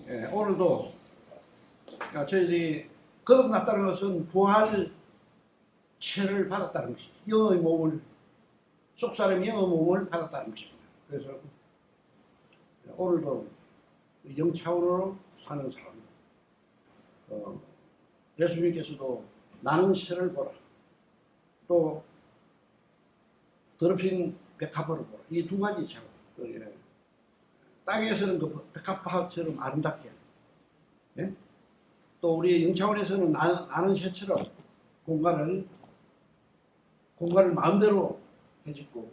오늘도 저희들이 거듭났다는 것은 부활체를 받았다는 것이죠. 영의 몸을, 속사람의 영의 몸을 받았다는 것입니다. 그래서 오늘도 영차원으로 사는 사람, 예수님께서도 나는 새를 보라, 또 더럽힌 백합화를 보라, 이 두 가지 참 땅에서는 그 백합화처럼 아름답게, 또 우리 영차원에서는 나는 새처럼 공간을 마음대로 해짓고,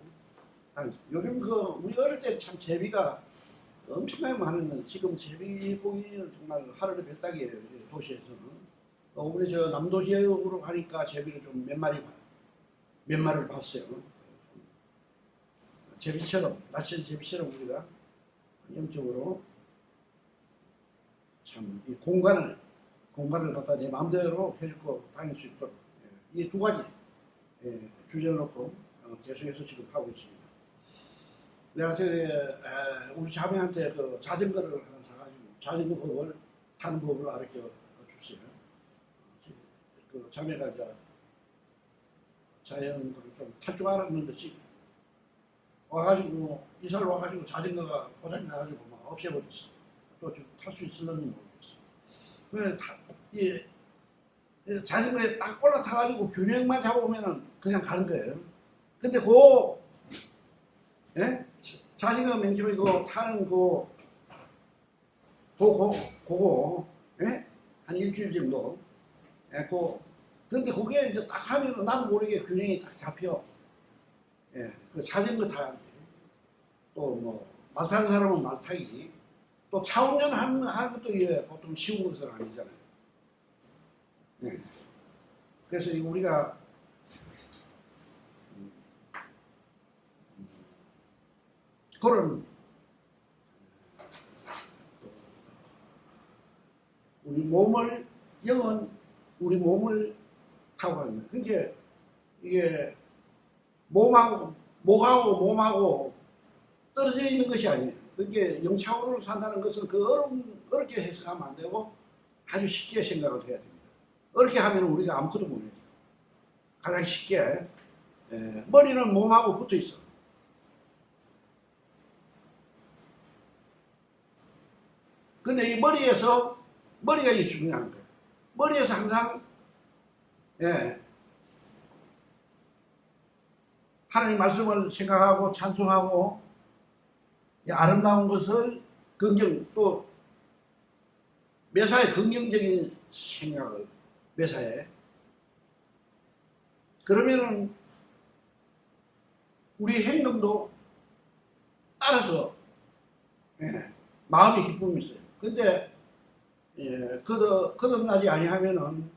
요즘 우리 어릴 때 참 제비가 엄청나게 많은, 지금 제비 보기는 정말 하늘의 별따기예요, 도시에서는. 우리 저 남도시역으로 가니까 제비를 좀 몇 마리를 봤어요. 제비처럼, 낯선 제비처럼 우리가 영적으로 참 이 공간을 갖다 내 마음대로 해주고 다닐 수 있도록, 이 두 가지 주제를 놓고 계속해서 지금 하고 있습니다. 내가 우리 자매한테 그 자전거를 하나 사가지고 자전거 법을 타는 법을 알려 줬어요. 그 자매가 이제 자전거를 좀 탈 줄 알았는 듯이 와가지고 이사를 와가지고 자전거가 고장이 나가지고 막 없애버렸어. 또 지금 탈 수 있을런지 모르겠어. 그래 자전거에 딱 올라타가지고 균형만 잡으면은 그냥 가는 거예요. 근데 자전거 맨 처음에 이거 타는 그거 한 일주일 정도. 근데 그게 이제 딱 하면 나도 모르게 균형이 딱 잡혀. 그 자전거 타기. 또 뭐 말 타는 사람은 말 타기. 또 차 운전하는 것도 보통 쉬운 것은 아니잖아요. 그래서 우리가 그런 영은 우리 몸을 타고 가는 거예요. 그러니까 이게 목하고 몸하고 떨어져 있는 것이 아니에요. 그러니까 영차원으로 산다는 것은 어렵게 해석하면 안 되고 아주 쉽게 생각을 해야 됩니다. 어렵게 하면 우리가 아무것도 못해요. 가장 쉽게 머리는 몸하고 붙어 있어. 근데 이 머리가 이게 중요한 거예요. 머리에서 항상 하나님 말씀을 생각하고 찬송하고 아름다운 것을 또 매사에 긍정적인 생각을 매사에, 그러면은 우리 행동도 따라서 마음의 기쁨이 있어요. 근데 거듭나지 아니하면은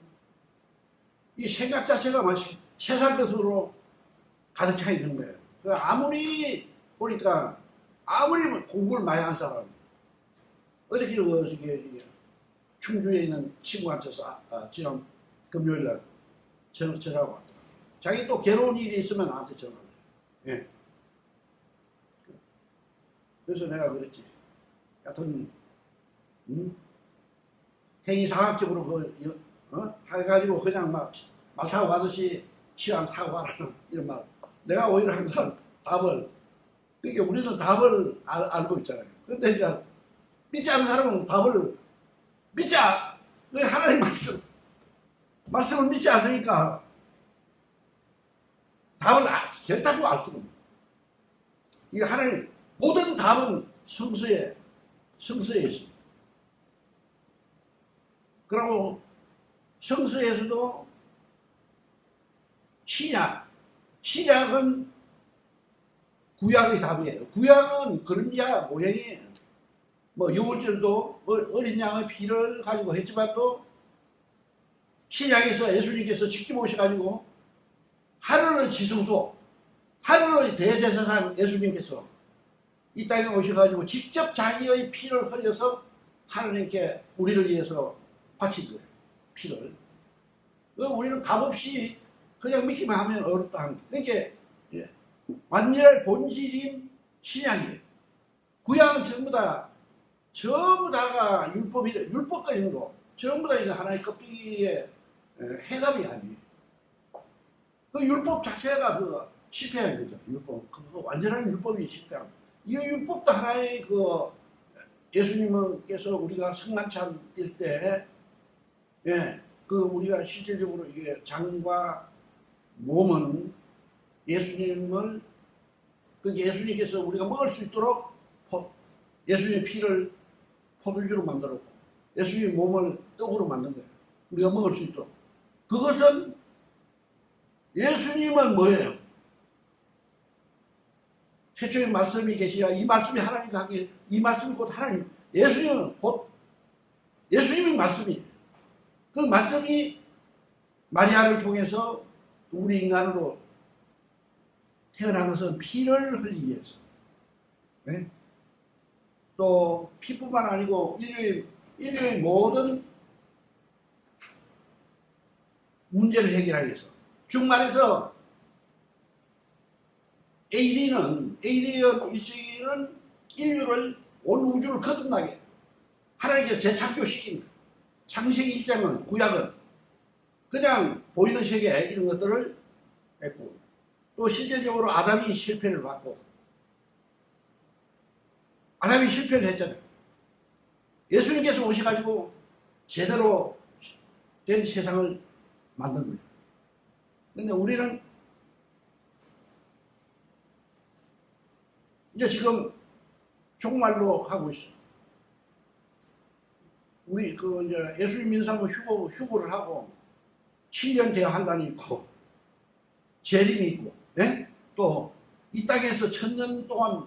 이 생각 자체가 마치 세상 것으로 가득 차 있는 거예요. 아무리 보니까, 아무리 공부를 많이 한 사람, 어저께 충주에 있는 친구한테서 지난 금요일날 전화가 왔다. 자기 또 괴로운 일이 있으면 나한테 전화를 해요. 그래서 내가 그랬지. 여튼 행위상학적으로 해가지고 그냥 말 타고 가듯이 치안 타고 가라는 이런 말. 내가 오히려 항상 그러니까 우리는 답을 알고 있잖아요. 근데 이제 믿지 않는 사람은 답을 하나님 말씀을 믿지 않으니까 답을 결단도 알 수가 없는. 이게 하나님 모든 답은 성서에 있습니다. 그리고 성서에서도 신약은 구약의 답이에요. 구약은 그림자 모양이에요. 뭐 유월절도 어린 양의 피를 가지고 했지만도 신약에서 예수님께서 직접 오셔가지고 하늘의 지성소, 하늘의 대제사장 예수님께서 이 땅에 오셔가지고 직접 자기의 피를 흘려서 하나님께 우리를 위해서 바친 거예요. 피를. 우리는 값 없이 그냥 믿기만 하면 어렵다 하는 거예요. 그러니까 완전한 본질인 신약이에요. 구약은 전부 다 전부 다가 율법까지도 전부 다 이거 하나의 껍데기에 해답이 아니에요. 그 율법 자체가 그 실패한 거죠. 율법. 그 완전한 율법이 실패한 거예요. 이 율법도 하나의 그 예수님께서 우리가 성만찬일 때, 예, 그 우리가 실질적으로 이게 장과 몸은 예수님을, 그 예수님께서 우리가 먹을 수 있도록 예수님의 피를 포도주로 만들었고, 예수님의 몸을 떡으로 만든 거예요. 우리가 먹을 수 있도록. 그것은 예수님은 뭐예요? 최초의 말씀이 계시라. 이 말씀이 하나님과 함께, 이 말씀이 곧 하나님. 예수님은 곧 예수님이 말씀이에요. 그 말씀이 마리아를 통해서 우리 인간으로 태어난 것은 피를 흘리기 위해서. 네? 또 피뿐만 아니고 인류의 모든 문제를 해결하기 위해서. 즉 말해서 AD는 인류를 온 우주를 거듭나게 하나님께서 재창조시킵니다. 창세기 1장은 구약은 그냥 보이는 세계 이런 것들을 했고, 또 실질적으로 아담이 실패를 받고, 아담이 실패를 했잖아요. 예수님께서 오셔가지고 제대로 된 세상을 만든 거예요. 근데 우리는 이제 지금 종말로 하고 있어. 우리 그 이제 예수님 민사모 휴고를 하고 7년 대한단이 있고 재림이 있고, 예? 또 이 땅에서 1000년 동안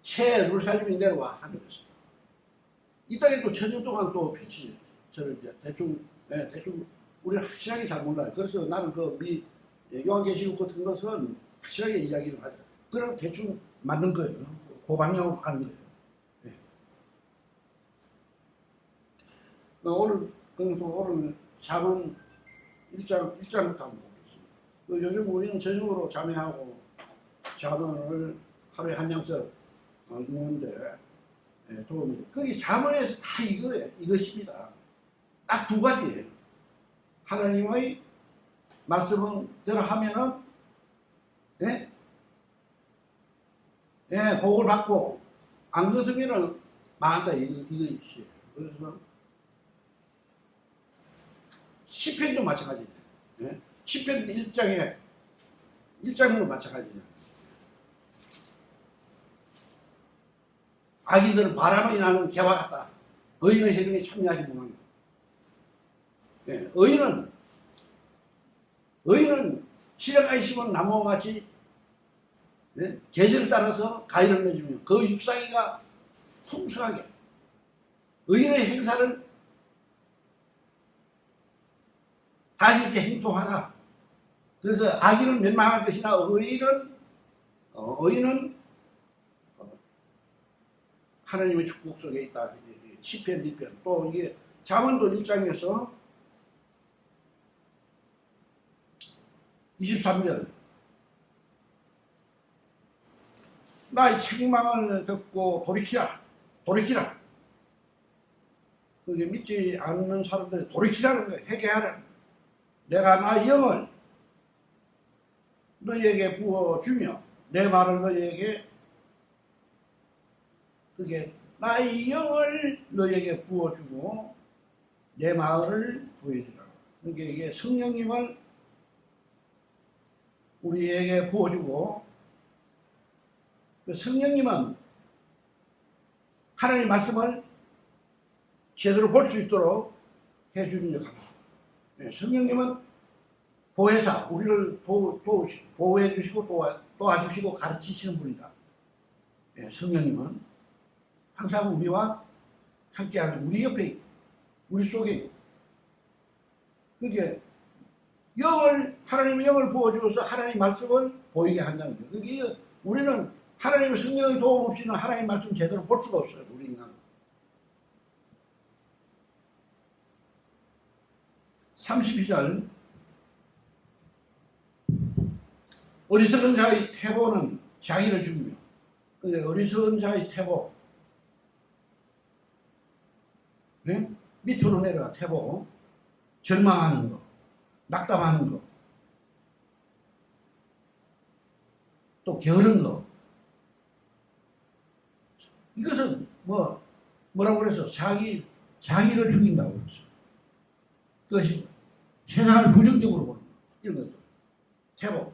새 예루살렘이 내려와 하늘에서 이 땅에 또 1000년 동안 또 빛이 저를 이제 대충 우리는 확실하게 잘 몰라요. 그래서 나는 그 요한계시록 같은 것은 확실하게 이야기를 하죠. 그럼 대충 맞는 거예요. 그 방향으로 가는 거예요. 네. 오늘 잠언 1장부터 한번 보겠습니다. 요즘 우리는 저녁으로 잠회하고 잠언을 하루에 한 장씩 읽는데 도움이 돼요. 그게 잠언에서 다 이것입니다. 딱 두 가지예요. 하나님의 말씀은 대로 하면은, 예? 예, 복을 받고, 안 그러면은 망한다, 이것이에요. 그래서, 시편도 마찬가지예요. 예? 시편 1장으로 마찬가지예요. 악인들은 바람이 나는 개와 같다. 의인의 행위에 참여하지 못한다. 예, 의인은 시력가에 심은 나무와 같이, 예, 계절을 따라서 가위를 맺으며 그 잎사귀가 풍성하게 의인의 행사를 다 이렇게 행통하다. 그래서 악인은 멸망할 것이나 의인은 하나님의 축복 속에 있다. 시편 2편. 또 이게 잠언도 1장에서 23절. 나의 책망을 듣고 돌이키라. 그게 믿지 않는 사람들이 돌이키라는 거예요. 회개하라. 내가 나의 영을 너희에게 부어주며 내 말을 너희에게, 그게 나의 영을 너희에게 부어주고 내 마음을 보여주라. 그러니까 이게 성령님을 우리에게 부어주고, 그 성령님은 하나님의 말씀을 제대로 볼 수 있도록 해주는 역할입니다. 성령님은 보혜사, 우리를 보호해 주시고 도와주시고 가르치시는 분이다. 성령님은 항상 우리와 함께하는, 우리 옆에 있고 우리 속에 있고, 그게 하나님의 영을 부어주어서 하나님의 말씀을 보이게 한다는 거예요. 그게 우리는 하나님의 성령의 도움 없이는 하나님의 말씀 제대로 볼 수가 없어요. 우리 인간은. 32절. 어리석은 자의 태보는 자기를 죽이며, 어리석은 자의 태보, 예? 밑으로 내려가 태보, 절망하는 거, 낙담하는 거, 또 게으른 거. 이것은 뭐라고 그래서 자기를 죽인다고 그랬어. 그것이 세상을 부정적으로 보는 거. 이런 것도 태보.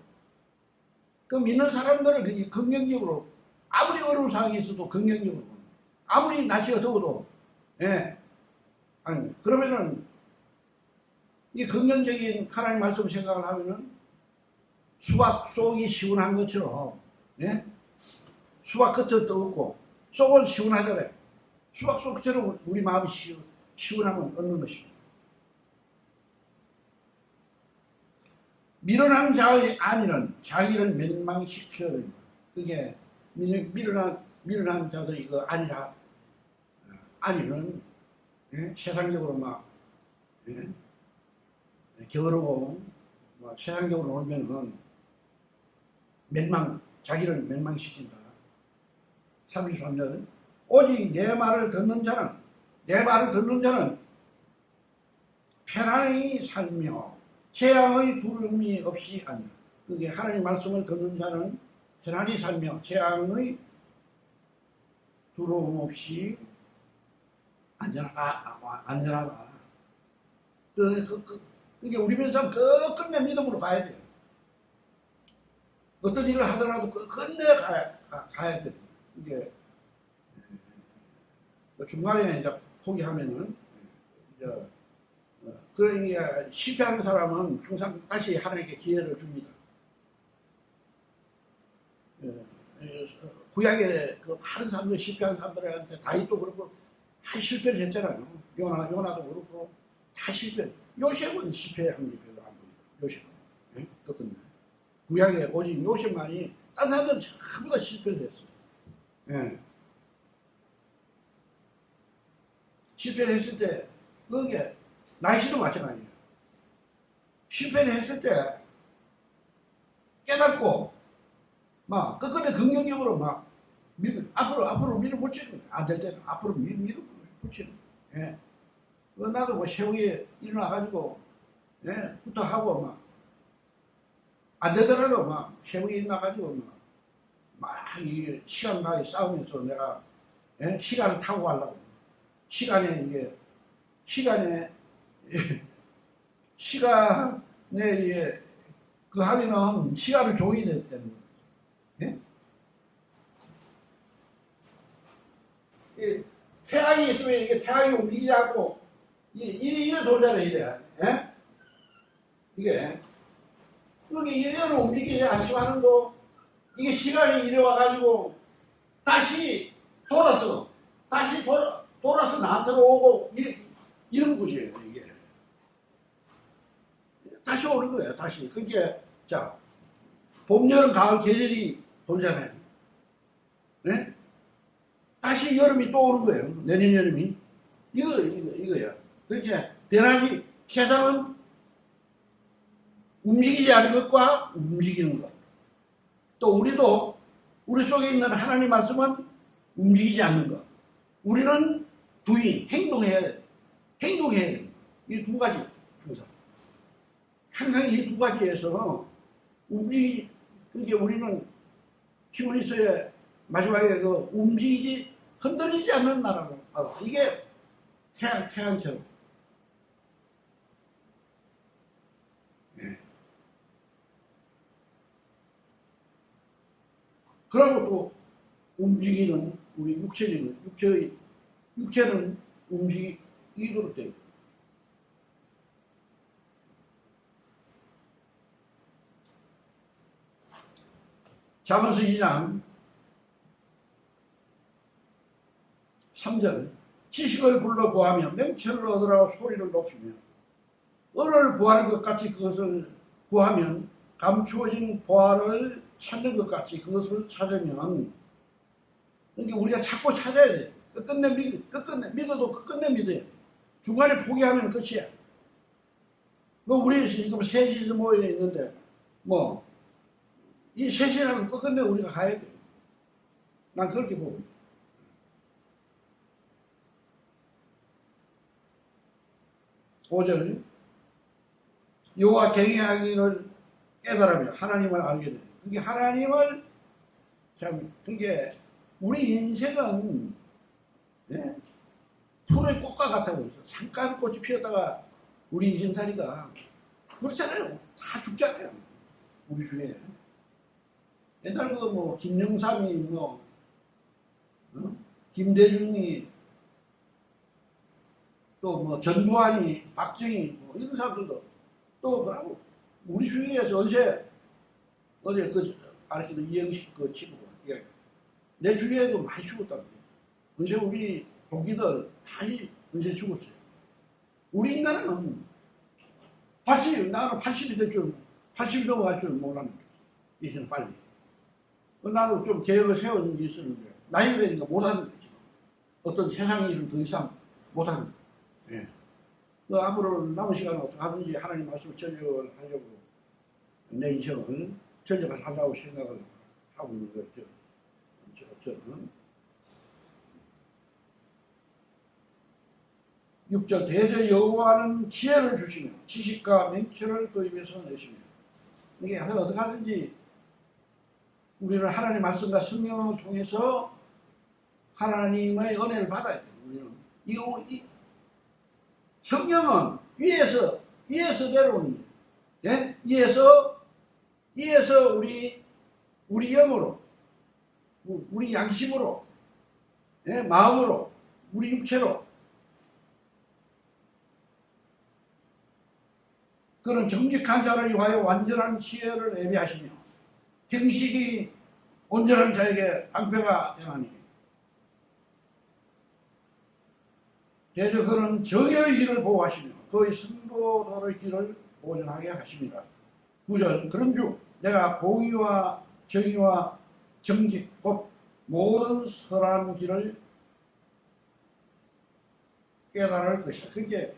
그 믿는 사람들을 긍정적으로, 아무리 어려운 상황이 있어도 긍정적으로 보는 거. 아무리 날씨가 더워도, 예. 아니, 그러면은 이 긍정적인 하나님 말씀 생각을 하면은 수박 속이 시원한 것처럼, 예? 수박 겉은 뜨겁고 속은 시원하잖아요. 수박 속처럼 우리 마음이 시원함을 얻는 것입니다. 미련한 자의 안위는 자기를 멸망시켜야 됩니다. 그게 미련한 자들이 그 안위는, 예? 세상적으로 막, 예? 게으르고 막 세상적으로 놀면은 자기를 멸망시킨다. 33절. 오직 내 말을 듣는 자는 편안히 살며 재앙의 두려움이 없이 앉아. 그게 하나님 말씀을 듣는 자는 편안히 살며 재앙의 두려움 없이 안전하다. 그게 우리 믿음 끝내 믿음으로 가야 돼요. 어떤 일을 하더라도 끝내 가야 돼요. 이게 중간에 이제 포기하면은 그러니까 실패하는 사람은 항상 다시 하나님께 기회를 줍니다. 구약에 그 많은 사람들, 실패한 사람들한테 다윗도 그렇고 다 실패를 했잖아요. 요나도 그렇고 다 실패. 요셉은 실패한 게 별로 안 보여요. 요셉은. 예? 끝끝내. 구약에 오직 요셉만이, 다른 사람들은 전부 다 실패를 했어요. 예. 실패를 했을 때, 그게 나이씨도 마찬가지예요. 실패를 했을 때 깨닫고 막 끝끝내 긍정적으로 막 앞으로 밀어붙이는 거예요. 안 될 때는 앞으로 밀어붙이는 거예요. 예. 나도 뭐 새벽에 일어나가지고, 예, 부터 하고 막 안 되더라도 막 새벽에 일어나가지고 막 이 시간과의 싸우면서 내가, 예? 시간을 타고 가려고. 시간에 그 하면은 시간을 조이야 되는 거예요. 예? 태양이 있으면 이게 태양이 움직이지 않고 이래 돌잖아요. 이래. 예? 이게 이래로 움직이지 않지만도 이게 시간이 이래 와가지고 다시 돌아서 나한테로 오고 이런 것이에요. 이게 다시 오는 거예요. 다시. 그게 자, 봄, 여름, 가을 계절이 돌잖아요. 네? 다시 여름이 또 오는 거예요. 내년 여름이. 이거야. 그렇게 변하지. 세상은 움직이지 않은 것과 움직이는 것. 또 우리도 우리 속에 있는 하나님 말씀은 움직이지 않는 것. 우리는 행동해야 돼. 행동해야 돼. 이 두 가지. 항상 이 두 가지에서 그게 우리는 히브리서의 마지막에 흔들리지 않는 나라로. 이게 태양처럼. 예. 그리고 또 움직이는 우리 육체는 움직이도록 돼요. 잠언서 2장 3절. 지식을 불러 구하며 명철을 얻으라고 소리를 높이며 은을 구하는 것 같이 그것을 구하면 감추어진 보화를 찾는 것 같이 그것을 찾으면, 그러니까 우리가 자꾸 찾아야 돼. 끝끝내 믿어도 끝끝내 믿어야 돼. 중간에 포기하면 끝이야. 우리 지금 셋이서 모여 있는데 이 셋이라는 끝끝내 우리가 가야 돼. 난 그렇게 보고 있어. 5절 여호와 경외하기를 깨달으며 하나님을 알게 되는. 그게 하나님을 참 그게 우리 인생은 예? 풀의 꽃과 같다고 해서 잠깐 꽃이 피었다가 우리 인생살이가 그렇잖아요. 다 죽잖아요. 우리 중에 옛날 그 뭐 김영삼이 뭐 김대중이 또 뭐 전두환이 박정희 뭐 이런 사람들도 또 그러고 우리 주위에서 어제 그 아시는 이영식 그 친구가 내 주위에도 많이 죽었다는 거예요. 언제 우리 동기들 많이 언제 죽었어요. 우리 인간은 나는 80이 될 줄, 80이 넘어갈 줄 몰랐는데, 이제는 빨리. 나도 좀 계획을 세운 게 있었는데, 나이가 되니까 못하는 거지. 어떤 세상 일은 더 이상 못하는 거예요. 예. 그 앞으로 남은 시간은 어떻게 하든지 하나님 말씀을 전적을 하려고 내 인생을 전적을 하려고 생각을 하고 있는 거죠. 저는 6절 대저 여호와는 지혜를 주시며 지식과 맹철을 그 입에서 내시며. 이게 어떻게 하든지 우리는 하나님 말씀과 성령을 통해서 하나님의 은혜를 받아야 돼요. 우리는 이 성령은 위에서 내려오는 거예요. 예? 위에서 우리 영으로, 우리 양심으로, 예? 마음으로, 우리 육체로. 그는 정직한 자를 위하여 완전한 지혜를 예비하시며 행식이 온전한 자에게 방패가 되나니. 대저 그는 정의의 길을 보호하시며 그의 성도들의 길을 보존하게 하십니다. 9절 그런즉 내가 공의와 정의와 정직 곧 모든 선한 길을 깨달을 것이다. 그게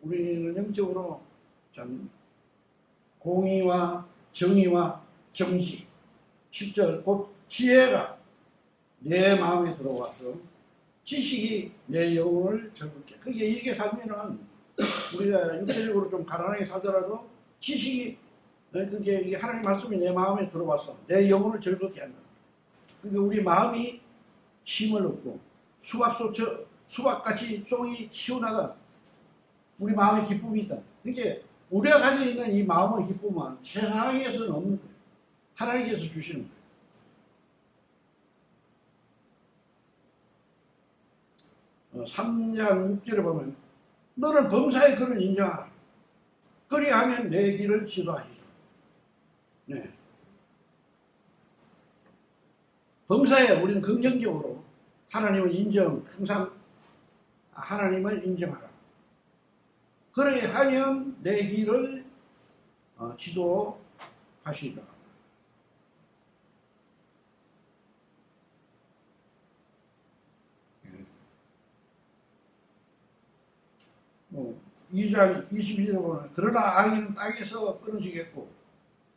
우리는 영적으로 참 공의와 정의와 정직 10절 곧 지혜가 내 마음에 들어와서 지식이 내 영혼을 즐겁게. 그게 이렇게 살면은 우리가 육체적으로 좀 가난하게 살더라도 지식이 그게 이게 하나님 말씀이 내 마음에 들어와서 내 영혼을 즐겁게 한다. 그게 우리 마음이 힘을 얻고 수박같이 송이 시원하다. 우리 마음에 기쁨이 있다. 그게 우리가 가지고 있는 이 마음의 기쁨은 세상에서는 없는 거예요. 하나님께서 주시는 거예요. 3장 6절에 보면 너는 범사의 그를 인정하라. 그리하면 내 길을 지도하시죠. 네. 범사에 우리는 긍정적으로 하나님을 항상 하나님을 인정하라. 그리하면 내 길을 지도하시리라. 2장 22절에 보면 그러나 악인은 땅에서 끊어지겠고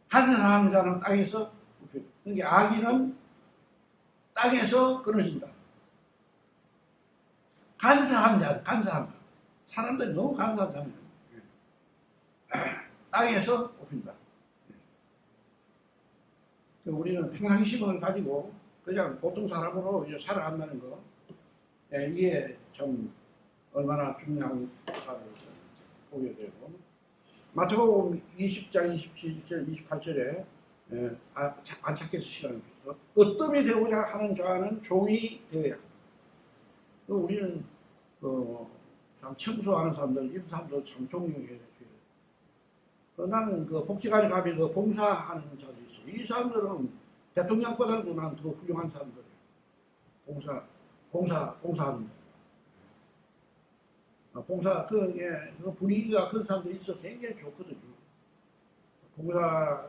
간사한 자는 땅에서 그러니까 악인은 땅에서 끊어진다. 간사한 자 사람들이 너무 간사하잖아요. 땅에서 뽑힌다. 우리는 평상심을 가지고 그냥 보통 사람으로 이제 살아간다는 거, 이게 좀 얼마나 중요한 것을 보게 되고, 마태복음 20장 27절 28절에 안착해서 시간을 주셔서 어뜸이 되고자 하는 자는 종이 되어야 합니다. 우리는 참 청소하는 사람들, 이런 사람들 참 존경해야 돼요. 나는 복지관에 가면 봉사하는 자들이 있어. 이 사람들은 대통령보다도 난 더 훌륭한 사람들이에요. 봉사하는 그 분위기가 그런 사람들이 있어 굉장히 좋거든요.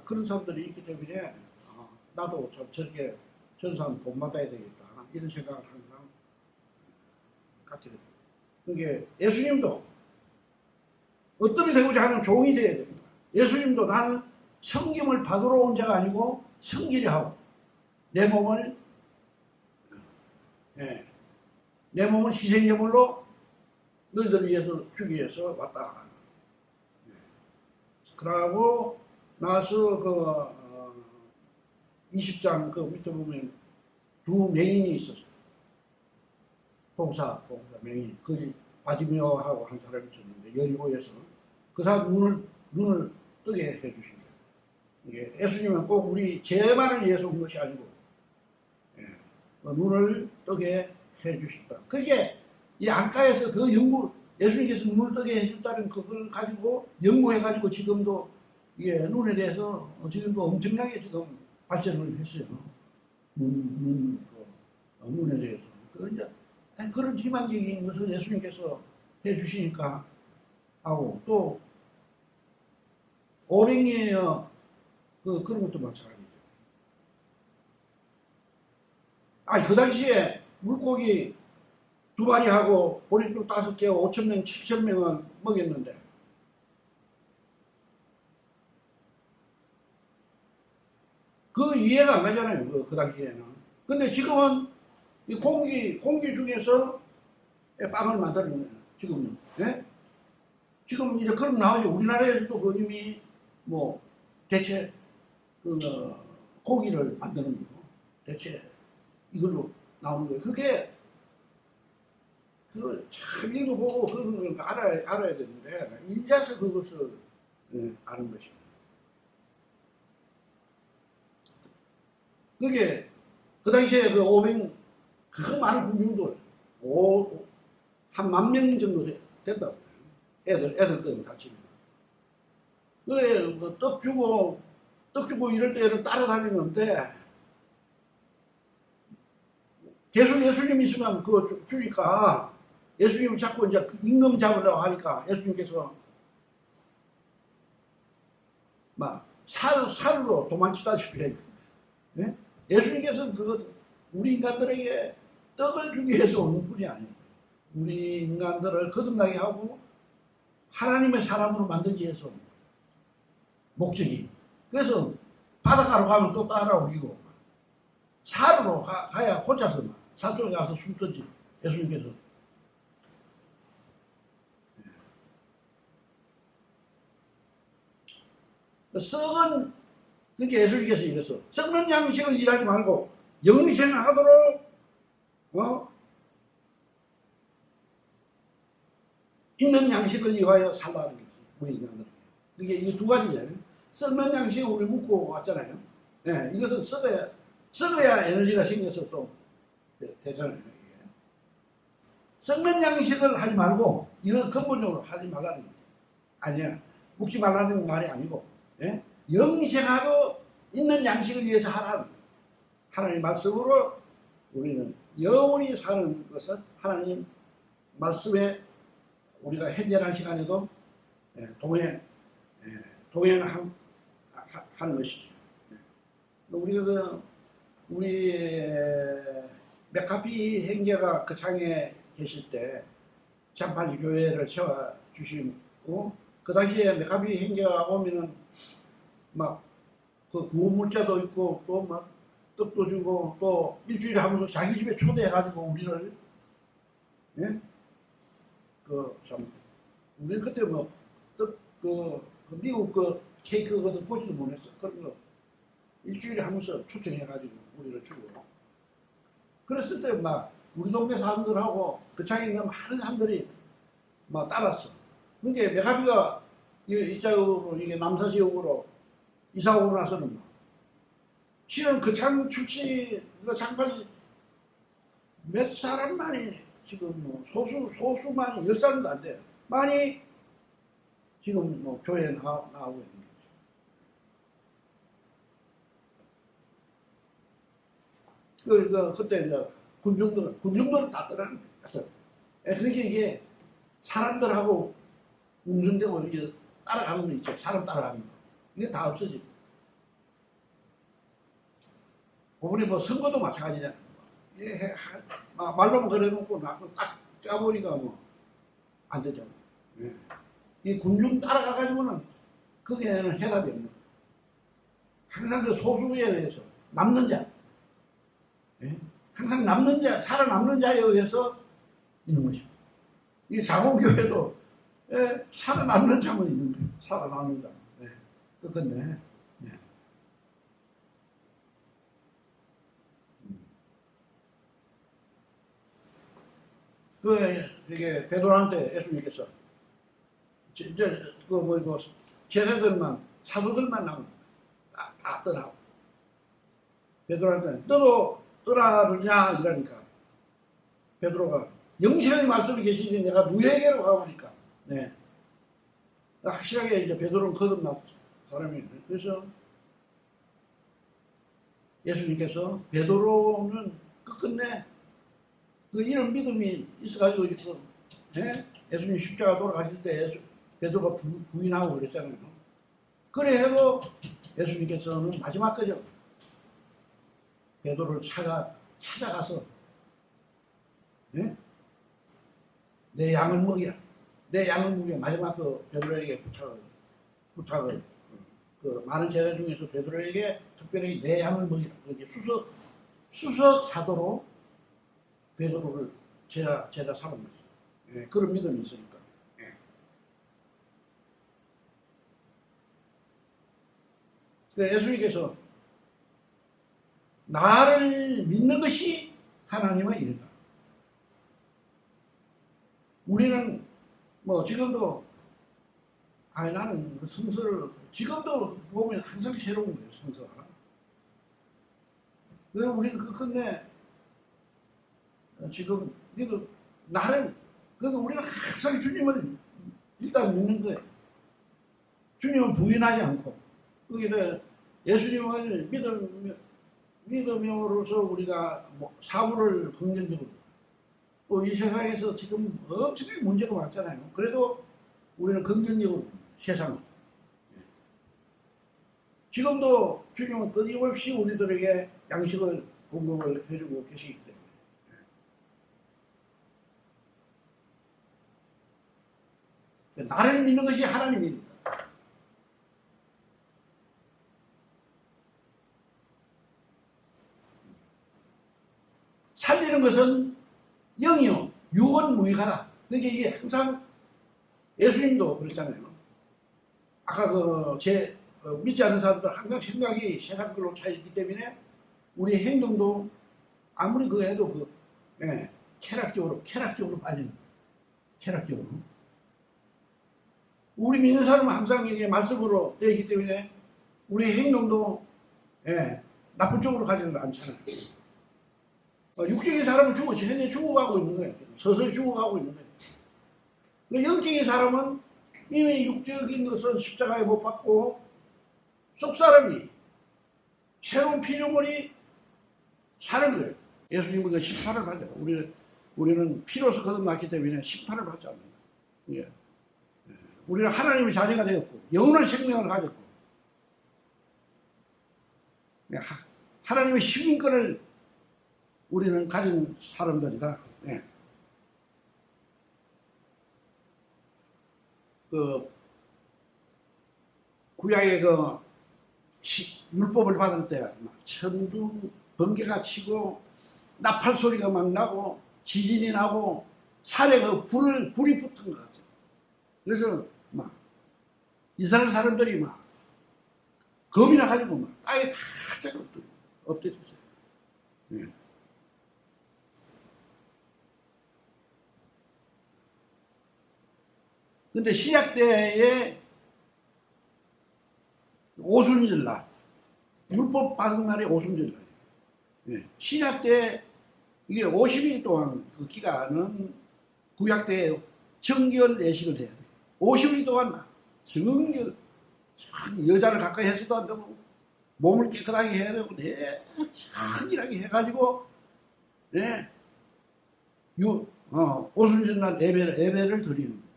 그런 사람들이 있기 때문에 나도 참 저런 사람 본받아야 되겠다 이런 생각을 항상 갖게 됩니다. 그게 예수님도 어떻게 되고자 하는 종이 되어야 됩니다. 예수님도 나는 섬김을 받으러 온 자가 아니고 섬기려 하고 내 내 몸을 희생제물로 너희들을 위해서 주기 위해서 왔다. 그러고 나서 그 20장 그 밑에 보면 두 맹인이 있었어요. 봉사 맹인. 그 바지미오하고 한 사람이 있었는데 여리고에서 그 사람 눈을 뜨게 해주신 거예요. 이게 예수님은 꼭 우리 죄만을 위해서 온 것이 아니고 눈을 뜨게 해주셨다. 그게 이 안가에서 그 연구, 예수님께서 눈을 뜨게 해줬다는 그걸 가지고 연구해가지고 지금도 이게 눈에 대해서 지금도 엄청나게 지금 발전을 했어요. 눈에 대해서. 이제 그런 희망적인 것을 예수님께서 해주시니까 하고 또 500년이요. 그런 것도 마찬가지죠. 그 당시에 물고기 2마리하고 보리떡 5개, 5,000명, 7,000명은 먹였는데, 그 이해가 안 가잖아요. 그 당시에는. 근데 지금은 이 공기 중에서 빵을 만드는 거예요. 지금은. 예? 지금 이제 그런 나오죠. 우리나라에서도 그 이미 뭐 대체 고기를 만드는 거고, 대체 이걸로 나오는 거예요. 그게 참 읽어보고 그런 걸 알아야 되는데 이제서 그것을 아는 것입니다. 그게 그 당시에 그 500, 그 많은 군중도 한 10,000명 정도 된다고. 애들 때는 다치면. 그게 떡 주고 이럴 때는 따라다니는데 계속 예수님 있으면 그거 주니까 예수님 자꾸 이제 임금 잡으려고 하니까 예수님께서 막 살로 도망치다시피 해. 네? 예수님께서는 우리 인간들에게 떡을 주기 위해서 오는 분이 아니에요. 우리 인간들을 거듭나게 하고 하나님의 사람으로 만들기 위해서 오는 거예요. 목적이. 그래서 바닷가로 가면 또 따라오기고 산으로 가야 혼자서 산속에 가서 숨든지 예수님께서. 썩은, 그게 예수님께서 이래서 썩는 양식을 일하지 말고 영생하도록 있는 양식을 위하여 살라는 거지. 우리 인간들. 이게 이 두 가지잖아요. 썩는 양식을 우리 묻고 왔잖아요. 네, 이것은 썩어야 에너지가 생겨서 또 되잖아요. 이게. 썩는 양식을 하지 말고 이건 근본적으로 하지 말라는 거지. 아니야. 묵지 말라는 말이 아니고 영생하고 있는 양식을 위해서 하라는 거예요. 하나님 말씀으로 우리는 영원히 사는 것은 하나님 말씀에 우리가 현재라는 시간에도 동행하는 것이죠. 우리가 우리 메카피 행자가 그 창에 계실 때 장팔리 교회를 세워주시고 그 당시에 메카피 행자가 오면은 막 그 구원 물자도 있고 또 막 떡도 주고 또 일주일에 한 번씩 자기 집에 초대해가지고 우리를 참 우리 그때 뭐 떡 미국 케이크 같은 보지도 못했어. 그런 거 일주일에 한 번씩 초청해가지고 우리를 주고 그랬을 때 막 우리 동네 사람들하고 그 창에 있는 많은 사람들이 막 따랐어. 그게 메카피가 이쪽으로 이게 남사 지역으로 이사 오고 나서는 실은 그 창 출신 그 장팔이 몇 사람만이 지금 뭐 소수만이 10사람도 안 돼요. 많이 지금 뭐 교회에 나오고 있는 거죠. 그때 이제 군중들은 다 떠나는 거예요. 그러니까 이게 사람들하고 운전되고 이게 따라가는 거 있죠. 사람 따라가는 거. 이게 다 없어지고. 이번에 뭐 선거도 마찬가지잖아요. 말로만 그래놓고 딱 짜보니까 뭐 안 되죠. 이 군중 따라가가지고는 거기에는 해답이 없는 거예요. 항상 그 소수에 의해서 남는 자, 항상 남는 자, 살아남는 자에 의해서 있는 것입니다. 이 장원교회도 살아남는 장은 있는 거예요. 살아남는 장. 끝끝내. 이게 베드로한테 예수님께서 제자들만 사도들만 남은 다 떠나고 베드로한테 너도 떠나느냐 이러니까 베드로가 영생의 말씀이 계시니 내가 누에게로 가보니까 확실하게 이제 베드로는 거듭난 사람이에요. 그래서 예수님께서 베드로는 끝끝내 이런 믿음이 있어가지고 예수님 십자가 돌아가실 때 베드로가 부인하고 그랬잖아요. 그래 해도 예수님께서는 마지막까지 베드로를 찾아가서 내 양을 먹이라. 내 양을 먹이라. 마지막 베드로에게 부탁을 많은 제자 중에서 베드로에게 특별히 내 양을 먹이라. 수석 사도로 베드로를 제자 삼은 거죠. 그런 믿음이 있으니까. 예수님께서 나를 믿는 것이 하나님의 일이다. 우리는 지금도 나는 성서를 지금도 보면 항상 새로운 거예요. 성서가. 왜 우리는 끝내 지금 나를 그러니까 우리는 항상 주님을 일단 믿는 거예요. 주님을 부인하지 않고 거기에 예수님을 믿음으로써 우리가 사고를 긍정적으로 또 이 세상에서 지금 엄청나게 문제가 많잖아요. 그래도 우리는 긍정적으로 세상을 지금도 주님은 끊임없이 우리들에게 양식을 공급을 해주고 계시기 때문에 나를 믿는 것이 하나님입니다. 살리는 것은 영이요 육은 무익하다. 그러니까 이게 항상 예수님도 그랬잖아요. 아까 믿지 않는 사람들 항상 생각이 세상 걸로 차 있기 때문에 우리 행동도 아무리 해도 쾌락적으로 빠지는 쾌락적으로. 우리 믿는 사람은 항상 이게 말씀으로 되어 있기 때문에 우리 행동도 나쁜 쪽으로 가지는 않잖아요. 육적인 사람은 현재 죽어가고 있는 거예요. 서서히 죽어가고 있는 거예요. 영적인 사람은 이미 육적인 것은 십자가에 못 박고 속 사람이 새로운 피조물이 사는 거예요. 예수님은 그 심판을 받아요. 우리는 피로서 거듭났기 때문에 심판을 받지 않는다. 우리는 하나님의 자녀가 되었고 영원한 생명을 가졌고 하나님의 시민권을 우리는 가진 사람들이다. 구약의 율법을 받을 때 천둥 번개가 치고 나팔 소리가 막 나고 지진이 나고 산에 불이 붙은 것 같아요. 그래서 이스라엘 사람들이 검이나 가지고 땅에 다 엎드렸어요. 근데 신약 때에 오순절날, 율법 받은 날이 오순절날이에요. 신약 때 이게 50일 동안 그 기간은 구약 때 정결 예식을 해야 돼요. 50일 동안 정결, 여자를 가까이 해서도 안 되고 몸을 깨끗하게 해야 되고 찬일하게 해가지고 오순절날 예배를 드리는 거예요.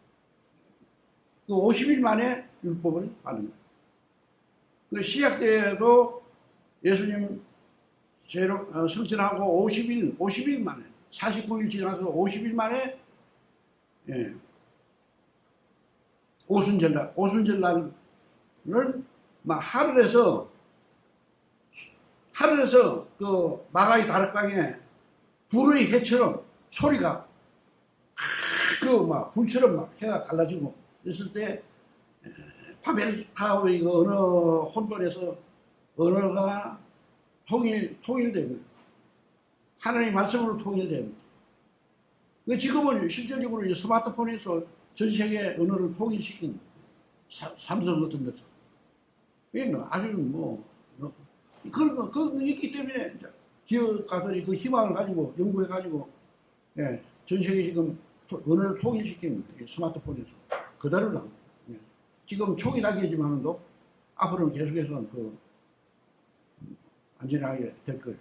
그 50일 만에 율법을 받는 거예요. 그 시약 때에도 예수님 성천하고 50일 만에 49일 지나서 50일 만에 오순절날은 하늘에서 그 마가의 다락방에 불의 해처럼 소리가 막 불처럼 막 해가 갈라지고 있을 때 바벨타의 그 언어 혼돈에서 언어가 통일되는 하나님의 말씀으로 통일되는 지금은 실질적으로 스마트폰에서 전 세계 언어를 통일시킨 삼성 같은 데서 아주 그런 거 있기 때문에 기업가들이 그 희망을 가지고 연구해가지고 전 세계 지금 언어를 통일시킨 스마트폰에서 그대로 나옵니다. 지금 초기 단계지만도 앞으로는 계속해서 안전하게 될 거예요.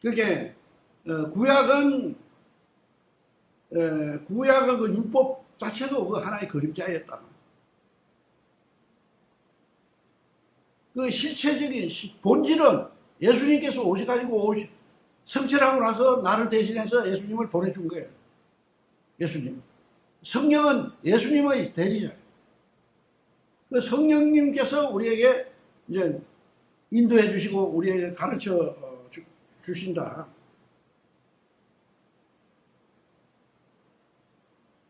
그게 구약은 그 율법 자체도 그 하나의 그림자였다. 그 실체적인 본질은 예수님께서 오셔가지고 성취하고 나서 나를 대신해서 예수님을 보내준 거예요. 예수님. 성령은 예수님의 대리자예요. 그 성령님께서 우리에게 이제 인도해 주시고 우리에게 가르쳐 주신다.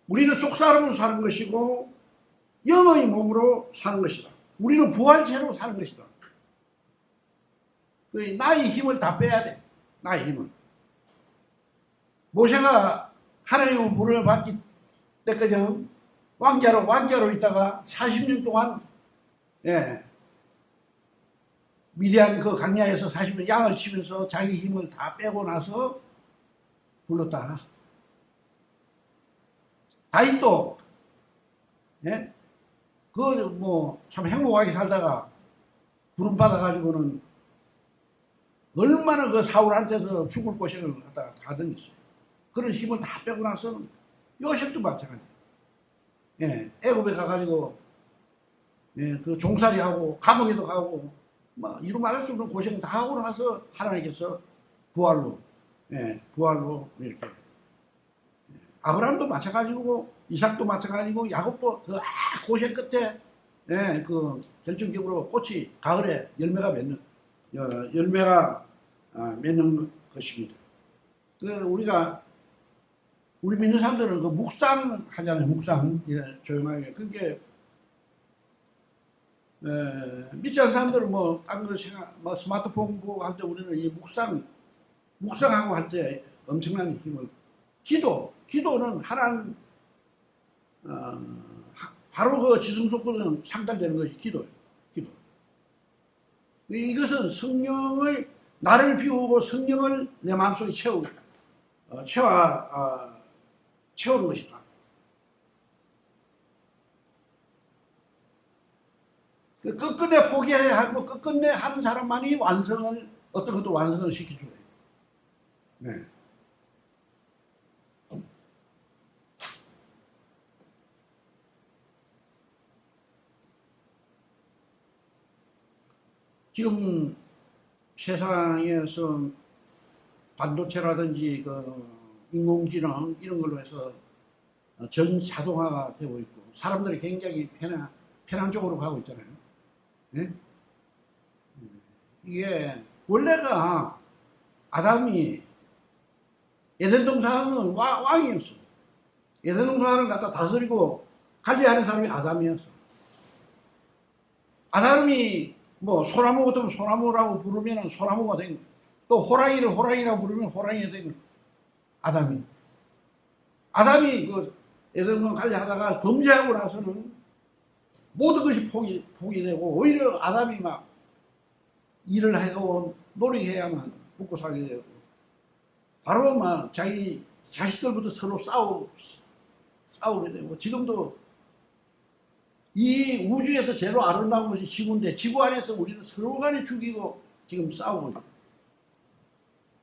우리는 속사람으로 사는 것이고 영의 몸으로 사는 것이다. 우리는 부활체로 사는 것이다. 나의 힘을 다 빼야 돼. 나의 힘을. 모세가 하나님의 부름을 받기 때까지 왕자로 있다가 40년 동안 미디안 그 강야에서 40년 양을 치면서 자기 힘을 다 빼고 나서 불렀다. 다윗도 참 행복하게 살다가 부름 받아가지고는 얼마나 그 사울한테서 죽을 고생을 갖다가 하던 게 있어요. 그런 힘을 다 빼고 나서는 요셉도 마찬가지. 애굽에 가가지고 그 종살이하고 감옥에도 가고 이루 말할 수 없는 고생 다 하고 나서 하나님께서 부활로 이렇게 아브라함도 마찬가지고 이삭도 마찬가지고 야곱도 그 고생 끝에 그 결정적으로 꽃이 가을에 열매가 맺는 것입니다. 우리 믿는 사람들은 그 묵상 하잖아요. 묵상 조용하게. 그게 믿지 않는 사람들은 딴 거 스마트폰 보고 할 때 우리는 이 묵상하고 할 때 엄청난 힘을 기도는 하나님 바로 그 지성소권은 상달되는 것이 기도예요. 기도. 이것은 성령을 나를 비우고 성령을 내 마음속에 채우는 것이다. 끝끝내 포기해야 하고 끝끝내 하는 사람만이 어떤 것도 완성을 시켜줘요. 네. 지금 세상에서 반도체라든지 인공지능 이런 걸로 해서 전 자동화가 되고 있고 사람들이 굉장히 편한 쪽으로 가고 있잖아요. 네? 이게 원래가 아담이 에덴 동산은 왕이었어. 에덴 동산을 갖다 다스리고 관리하는 사람이 아담이었어. 아담이 소나무 같으면 소나무라고 부르면 소나무가 된, 또 호랑이를 호랑이라고 부르면 호랑이가 된 아담이 그 에덴 관리하다가 범죄하고 나서는 모든 것이 포기되고 오히려 아담이 막 일을 하고 노력해야만 먹고 살게 되고 바로 막 자기 자식들부터 서로 싸우게 되고 지금도 이 우주에서 제일 아름다운 것이 지구인데 지구 안에서 우리는 서로 간에 죽이고 지금 싸우고 있어요.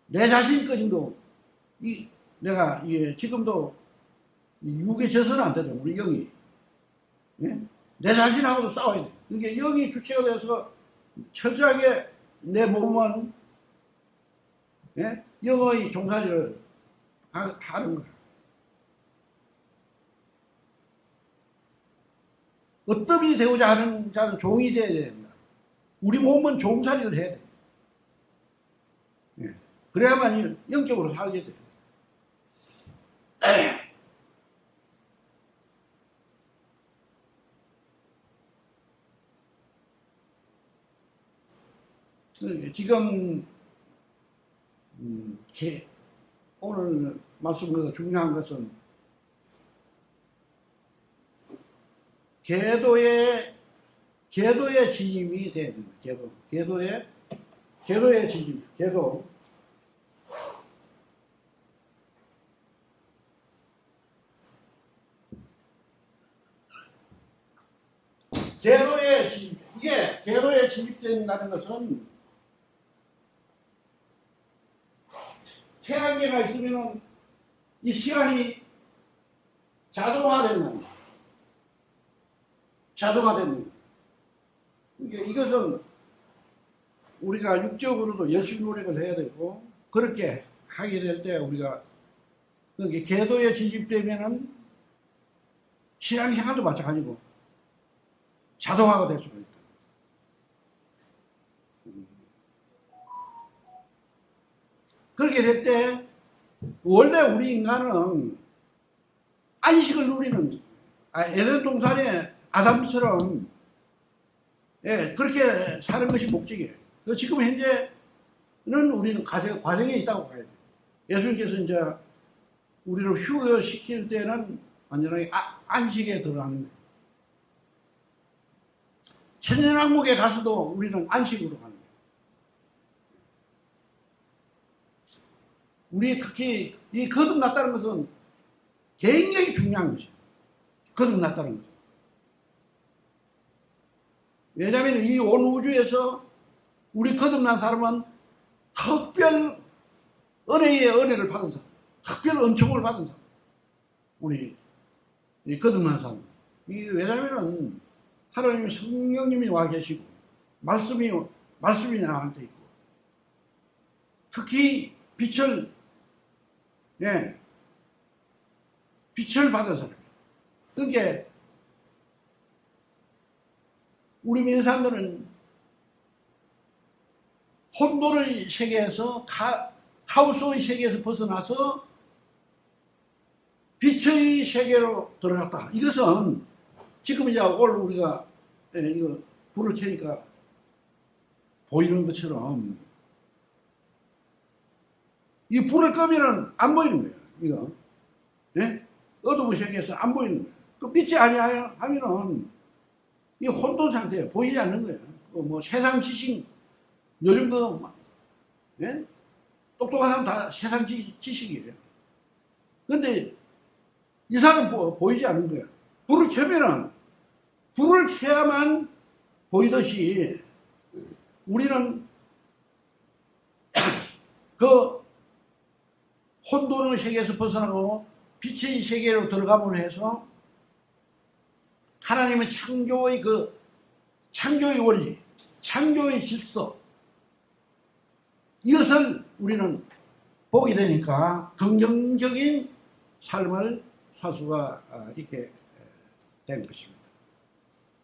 내 자신까지도 내가 지금도 육에 져서는 안 되죠. 우리 영이. 내 자신하고도 싸워야 돼. 그러니까 영이 주체가 돼서 철저하게 내 몸은 영의 종살이를 하는 거야. 어떻게 되고자 하는 자는 종이 되어야 된다. 우리 몸은 종살이를 해야 돼. 그래야만 영적으로 살게 돼. 지금 오늘 말씀드린 중요한 것은 궤도의 진입이 돼야 됩니다. 궤도의 진입, 궤도. 궤도의 진입, 이게 궤도에 진입된다는 것은 태양계가 있으면 이 시간이 자동화되는 겁니다. 자동화되는 거예요. 이것은 우리가 육적으로도 열심히 노력을 해야 되고, 그렇게 하게 될 때 우리가 궤도에 진입되면은 시간이 하나도 마찬가지고 자동화가 될 수가 있다. 그렇게 될 때 원래 우리 인간은 안식을 누리는, 에덴 동산의 아담처럼 그렇게 사는 것이 목적이에요. 지금 현재는 우리는 과정에 있다고 봐야 돼요. 예수님께서 이제 우리를 휴교시킬 때는 완전하게 안식에 들어가는 거예요. 천연왕국에 가서도 우리는 안식으로 가는 거예요. 우리 특히 이 거듭났다는 것은 굉장히 중요한 것이에요. 거듭났다는 것은. 왜냐하면 이 온 우주에서 우리 거듭난 사람은 특별 은혜의 은혜를 받은 사람, 특별 은총을 받은 사람, 우리 거듭난 사람. 이게 왜냐하면 하나님 성령님이 와 계시고 말씀이 나한테 있고, 특히 빛을 받은 사람. 그게 우리 믿는 사람들은 혼돈의 세계에서 카오스의 세계에서 벗어나서 빛의 세계로 들어갔다. 이것은 지금 이제 오늘 우리가 이거 불을 켜니까 보이는 것처럼 이 불을 끄면은 안 보이는 거예요. 이거 어두운 세계에서 안 보이는 거예요. 그 빛이 아니야 하면은 이 혼돈 상태예요. 보이지 않는 거예요. 뭐 세상 지식, 요즘도 똑똑한 사람 다 세상 지식이에요. 근데 이 사람은 보이지 않는 거예요. 불을 켜면은, 불을 켜야만 보이듯이 우리는 그 혼돈의 세계에서 벗어나고 빛의 세계로 들어감으로 해서 하나님의 창조의 창조의 원리, 창조의 질서, 이것을 우리는 보게 되니까 긍정적인 삶을 살 수가 있게 되는 것입니다.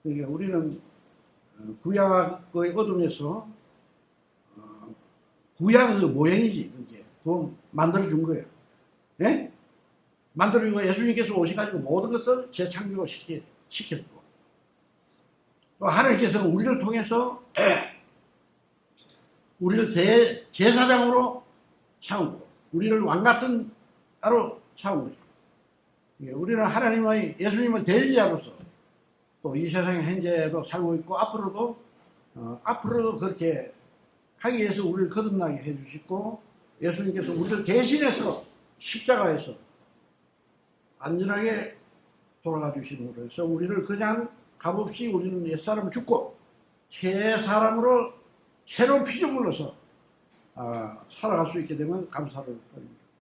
그러니까 우리는 구약의 어둠에서 구약의 모형이지, 그거 만들어준 거예요. 네? 만들어준 거, 예수님께서 오셔가지고 모든 것을 재창조시켰고, 또 하나님께서는 우리를 통해서 우리를 제사장으로 삼고 우리를 왕같은 자로 삼은 거죠. 우리는 하나님의 예수님을 대리자로서 또 이 세상에 현재도 살고 있고 앞으로도 그렇게 하기 위해서 우리를 거듭나게 해주시고, 예수님께서 우리를 대신해서 십자가에서 안전하게 돌아가 주심으로 해서 우리를 그냥 값없이 우리는 옛사람을 죽고 새 사람으로 새로운 피조물로서 살아갈 수 있게 되면 감사를 드립니다.